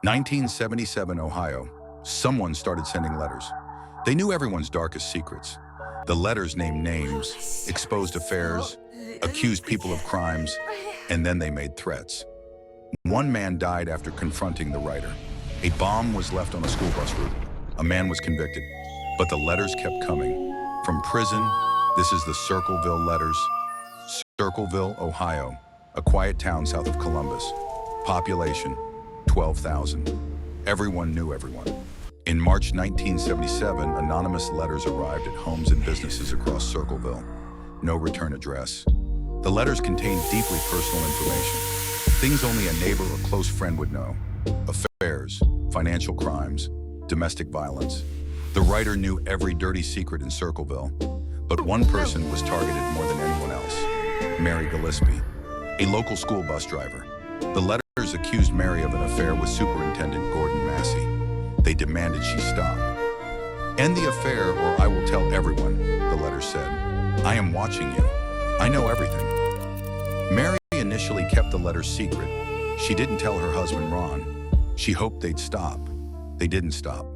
1977 Ohio. Someone started sending letters. They knew everyone's darkest secrets. The letters named names, exposed affairs, accused people of crimes, and then they made threats. One man died after confronting the writer. A bomb was left on a school bus route. A man was convicted, but the letters kept coming. From prison, this is the Circleville letters. Circleville, Ohio, a quiet town south of Columbus. Population, 12,000. Everyone knew everyone. In March 1977, anonymous letters arrived at homes and businesses across Circleville. No return address. The letters contained deeply personal information. Things only a neighbor or close friend would know. Affairs, financial crimes, domestic violence. The writer knew every dirty secret in Circleville, but one person was targeted more than anyone else. Mary Gillispie, a local school bus driver. The letters accused Mary of an affair with Superintendent Gordon Massey. They demanded she stop. End the affair or I will tell everyone, the letter said. I am watching you. I know everything. Mary initially kept the letters secret. She didn't tell her husband, Ron. She hoped they'd stop. They didn't stop.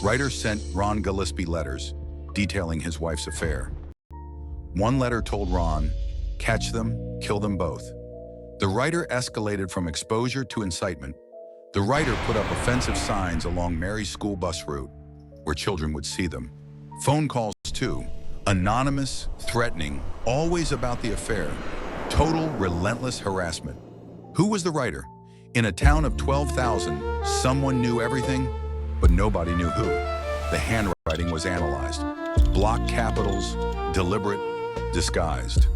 Writer sent Ron Gillispie letters detailing his wife's affair. One letter told Ron, catch them, kill them both. The writer escalated from exposure to incitement. The writer put up offensive signs along Mary's school bus route where children would see them. Phone calls too, anonymous, threatening, always about the affair. Total, relentless harassment. Who was the writer? In a town of 12,000, someone knew everything, but nobody knew who. The handwriting was analyzed. Block capitals, deliberate, disguised.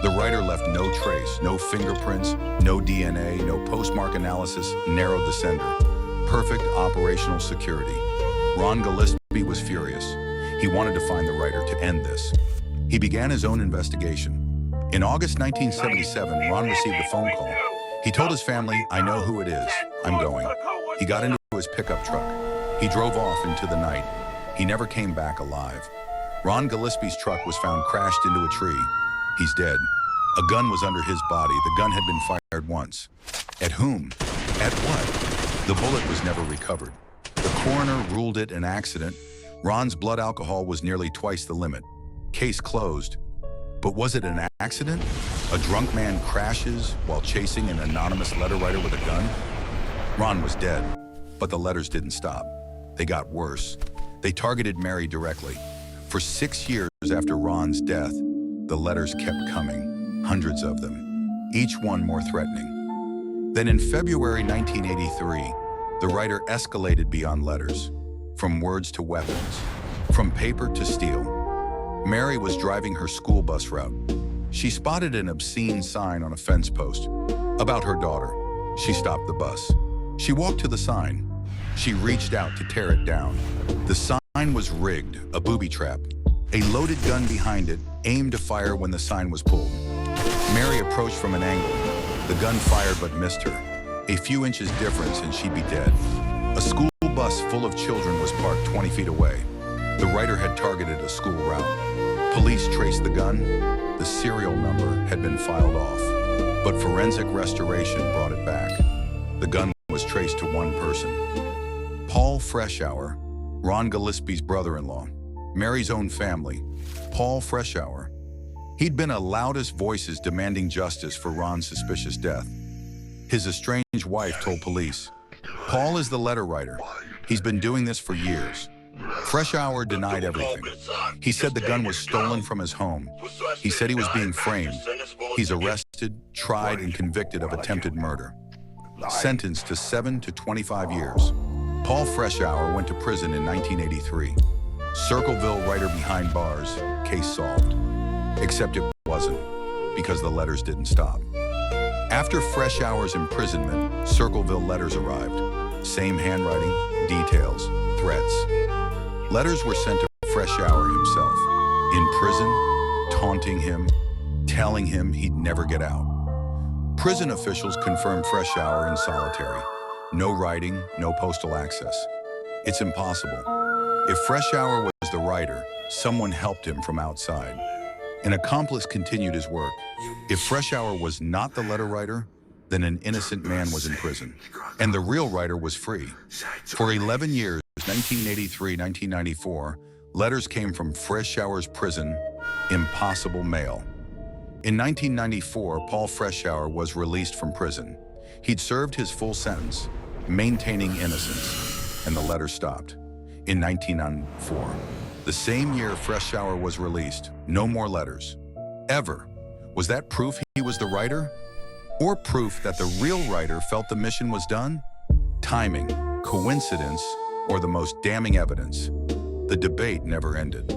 The writer left no trace, no fingerprints, no DNA, no postmark analysis, narrowed the sender. Perfect operational security. Ron Gillispie was furious. He wanted to find the writer to end this. He began his own investigation. In August 1977, Ron received a phone call. He told his family, I know who it is. I'm going. He got into his pickup truck. He drove off into the night. He never came back alive. Ron Gillispie's truck was found crashed into a tree. He's dead. A gun was under his body. The gun had been fired once. At whom? At what? The bullet was never recovered. The coroner ruled it an accident. Ron's blood alcohol was nearly twice the limit. Case closed. But was it an accident? A drunk man crashes while chasing an anonymous letter writer with a gun? Ron was dead, but the letters didn't stop. They got worse. They targeted Mary directly. For 6 years after Ron's death, the letters kept coming, hundreds of them, each one more threatening. Then in February 1983, the writer escalated beyond letters, from words to weapons, from paper to steel. Mary was driving her school bus route. She spotted an obscene sign on a fence post about her daughter. She stopped the bus. She walked to the sign. She reached out to tear it down. The sign was rigged, a booby trap. A loaded gun behind it aimed to fire when the sign was pulled. Mary approached from an angle. The gun fired but missed her. A few inches difference and she'd be dead. A school bus full of children was parked 20 feet away. The writer had targeted a school route. Police traced the gun. The serial number had been filed off, but forensic restoration brought it back. The gun was traced to one person. Paul Freshour, Ron Gillispie's brother-in-law, Mary's own family. Paul Freshour. He'd been the loudest voices demanding justice for Ron's suspicious death. His estranged wife told police, Paul is the letter writer. He's been doing this for years. Freshour denied everything. He said the gun was stolen from his home. He said he was being framed. He's arrested, tried, and convicted of attempted murder. Sentenced to 7 to 25 years. Paul Freshour went to prison in 1983. Circleville writer behind bars, case solved. Except it wasn't, because the letters didn't stop. After Freshour's imprisonment, Circleville letters arrived. Same handwriting, details, threats. Letters were sent to Freshour himself, in prison, taunting him, telling him he'd never get out. Prison officials confirmed Freshour in solitary. No writing, no postal access. It's impossible. If Freshour was the writer, someone helped him from outside. An accomplice continued his work. If Freshour was not the letter writer, then an innocent man was in prison, and the real writer was free. For 11 years, 1983-1994, letters came from Freshour's prison, Impossible Mail. In 1994, Paul Freshour was released from prison. He'd served his full sentence, maintaining innocence, and the letter stopped. In 1994, the same year Freshour was released, no more letters. Ever. Was that proof he was the writer? Or proof that the real writer felt the mission was done? Timing, coincidence, or the most damning evidence? The debate never ended.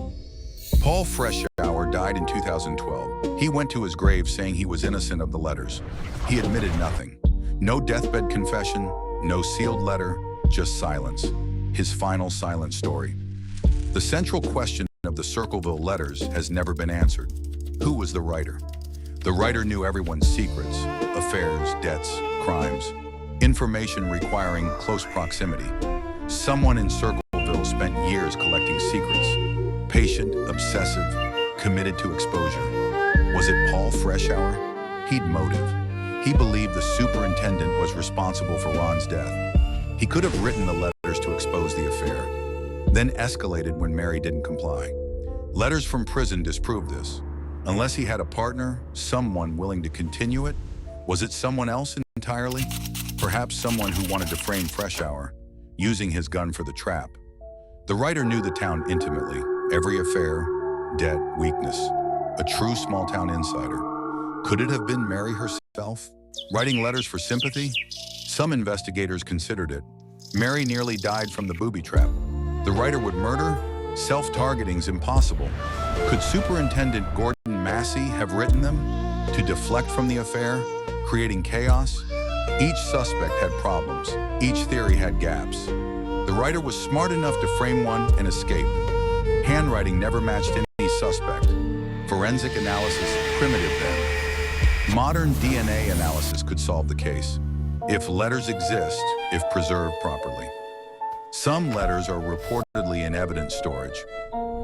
Paul Freshour died in 2012. He went to his grave saying he was innocent of the letters. He admitted nothing. No deathbed confession, no sealed letter, just silence. His final silent story. The central question of the Circleville letters has never been answered. Who was the writer? The writer knew everyone's secrets, affairs, debts, crimes, information requiring close proximity. Someone in Circleville spent years collecting secrets. Patient, obsessive, committed to exposure. Was it Paul Freshour? He'd motive. He believed the superintendent was responsible for Ron's death. He could have written the letters to expose the affair, then escalated when Mary didn't comply. Letters from prison disproved this. Unless he had a partner, someone willing to continue it, was it someone else entirely? Perhaps someone who wanted to frame Freshour, using his gun for the trap. The writer knew the town intimately, every affair, debt, weakness. A true small-town insider. Could it have been Mary herself? Writing letters for sympathy? Some investigators considered it. Mary nearly died from the booby trap. The writer would murder? Self-targeting's impossible. Could Superintendent Gordon Massey have written them? To deflect from the affair, creating chaos? Each suspect had problems. Each theory had gaps. The writer was smart enough to frame one and escape. Handwriting never matched any suspect. Forensic analysis, primitive then. Modern DNA analysis could solve the case. If letters exist, if preserved properly. Some letters are reportedly in evidence storage.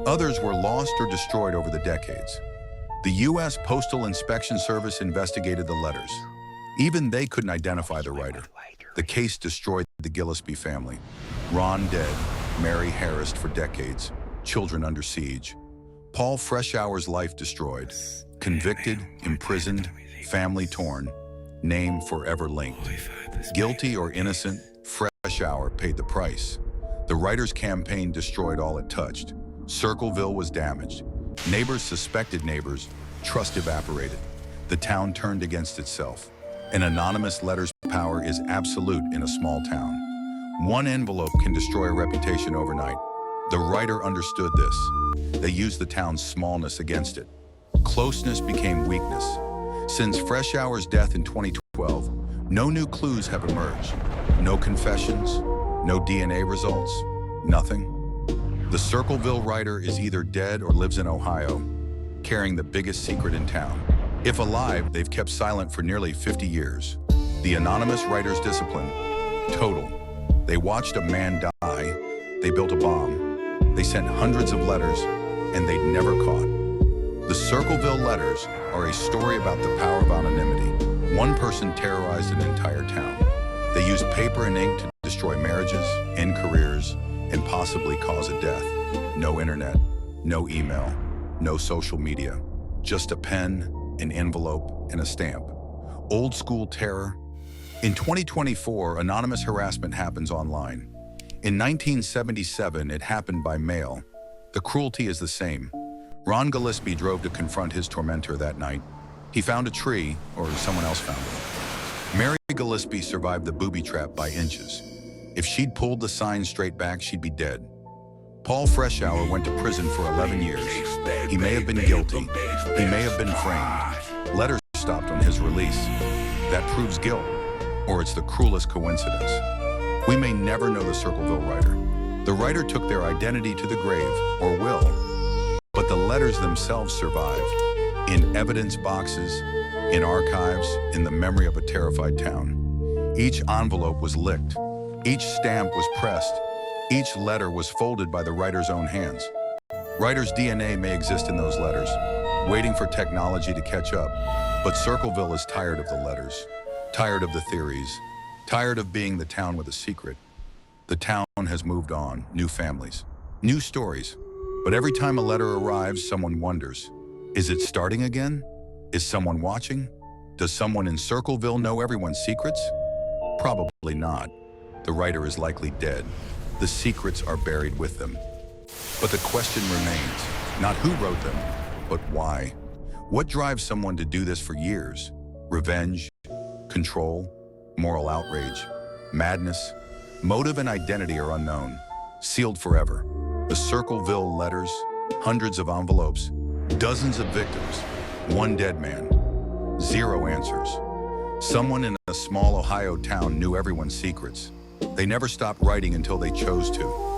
Others were lost or destroyed over the decades. The U.S. Postal Inspection Service investigated the letters. Even they couldn't identify the writer. The case destroyed the Gillispie family. Ron dead, Mary harassed for decades, children under siege. Paul Freshour's life destroyed. Convicted, imprisoned, family torn, name forever linked. Guilty or innocent, Freshour paid the price. The writer's campaign destroyed all it touched. Circleville was damaged. Neighbors suspected neighbors. Trust evaporated. The town turned against itself. An anonymous letter's power is absolute in a small town. One envelope can destroy a reputation overnight. The writer understood this. They used the town's smallness against it. Closeness became weakness. Since Freshour's death in 2012, no new clues have emerged. No confessions, no DNA results, nothing. The Circleville writer is either dead or lives in Ohio, carrying the biggest secret in town. If alive, they've kept silent for nearly 50 years. The anonymous writer's discipline, total. They watched a man die, they built a bomb, they sent hundreds of letters, and they'd never caught. The Circleville letters are a story about the power of anonymity. One person terrorized an entire town. They used paper and ink to destroy marriages, end careers, and possibly cause a death. No internet, no email, no social media. Just a pen, an envelope, and a stamp. Old school terror. In 2024, anonymous harassment happens online. In 1977, it happened by mail. The cruelty is the same. Ron Gillispie drove to confront his tormentor that night. He found a tree, or someone else found it. Mary Gillispie survived the booby trap by inches. If she'd pulled the sign straight back, she'd be dead. Paul Freshour went to prison for 11 years. He may have been guilty. He may have been framed. Letters stopped on his release. That proves guilt, or it's the cruelest coincidence. We may never know the Circleville writer. The writer took their identity to the grave, or will, but the letters themselves survive, in evidence boxes, in archives, in the memory of a terrified town. Each envelope was licked. Each stamp was pressed. Each letter was folded by the writer's own hands. Writer's DNA may exist in those letters, waiting for technology to catch up, but Circleville is tired of the letters. Tired of the theories, tired of being the town with a secret, the town has moved on, new families, new stories. But every time a letter arrives, someone wonders, is it starting again? Is someone watching? Does someone in Circleville know everyone's secrets? Probably not. The writer is likely dead. The secrets are buried with them. But the question remains, not who wrote them, but why? What drives someone to do this for years? Revenge, control, moral outrage, madness? Motive and identity are unknown, sealed forever. The Circleville letters, hundreds of envelopes, dozens of victims, one dead man, zero answers. Someone in a small Ohio town knew everyone's secrets. They never stopped writing until they chose to.